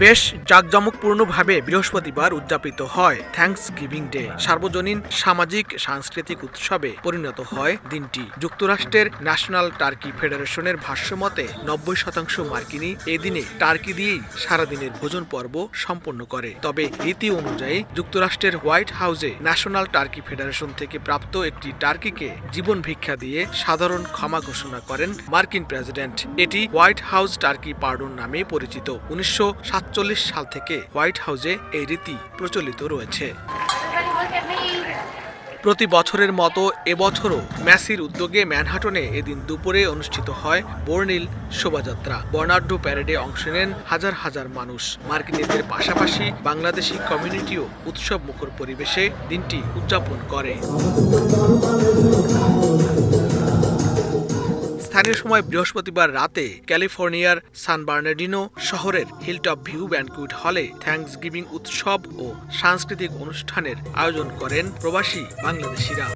বেশ জাঁকজমকপূর্ণভাবে বৃহস্পতিবার উদযাপিত হয় থ্যাঙ্কসগিভিং ডে। সার্বজনীন সামাজিক সাংস্কৃতিক উৎসবে পরিণত হয় দিনটি। যুক্তরাষ্ট্রের ন্যাশনাল টার্কি ফেডারেশনের ভাষ্যমতে ৯০% মার্কিনী এদিনে টার্কি দিয়েই সারাদিনের ভোজন পর্ব সম্পন্ন করে। তবে রীতি অনুযায়ী যুক্তরাষ্ট্রের হোয়াইট হাউসে ন্যাশনাল টার্কি ফেডারেশন থেকে প্রাপ্ত একটি টার্কিকে জীবন ভিক্ষা দিয়ে সাধারণ ক্ষমা ঘোষণা করেন মার্কিন প্রেসিডেন্ট। এটি হোয়াইট হাউস টার্কি পার্ডন নামে পরিচিত। ১৯৪৭ সাল থেকে হোয়াইট হাউসে এই রীতি প্রচলিত রয়েছে। প্রতি বছরের মতো এবছরও ম্যাসির উদ্যোগে ম্যানহাটনে এদিন দুপুরে অনুষ্ঠিত হয় বর্ণিল শোভাযাত্রা। বর্ণাঢ্য প্যারেডে অংশ নেন হাজার হাজার মানুষ। মার্কিনীদের পাশাপাশি বাংলাদেশি কমিউনিটিও উৎসব মুখর পরিবেশে দিনটি উদযাপন করে। স্থানীয় সময় বৃহস্পতিবার রাতে ক্যালিফোর্নিয়ার সান বার্নার্ডিনো শহরের হিলটপ ভিউ ব্যানকুয়েট হলে থ্যাঙ্কসগিভিং উৎসব ও সাংস্কৃতিক অনুষ্ঠানের আয়োজন করেন প্রবাসী বাংলাদেশিরা।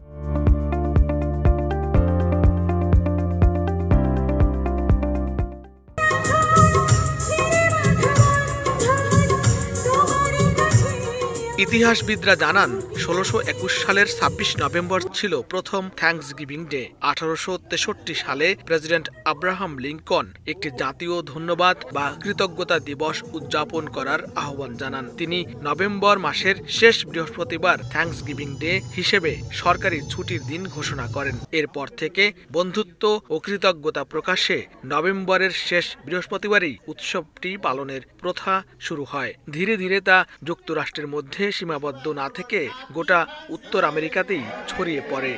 ইতিহাসবিদরা জানান ১৬২১ সালের ২৬ নভেম্বর ছিল প্রথম থ্যাঙ্কসগিভিং ডে। ১৮৬৩ সালে প্রেসিডেন্ট আব্রাহাম লিঙ্কন একটি জাতীয় ধন্যবাদ বা কৃতজ্ঞতা দিবস উদযাপন করার আহ্বান জানান। তিনি নভেম্বর মাসের শেষ বৃহস্পতিবার থ্যাঙ্কসগিভিং ডে হিসেবে সরকারি ছুটির দিন ঘোষণা করেন। এরপর থেকে বন্ধুত্ব ও কৃতজ্ঞতা প্রকাশে নভেম্বরের শেষ বৃহস্পতিবারই উৎসবটি পালনের প্রথা শুরু হয়। ধীরে ধীরে তা যুক্তরাষ্ট্রের মধ্যে সীমাবদ্ধ না থেকে গোটা উত্তর আমেরিকাতেই ছড়িয়ে পড়ে।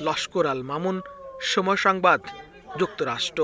লস্কর আল মামুন, সময় সংবাদ, যুক্তরাষ্ট্র।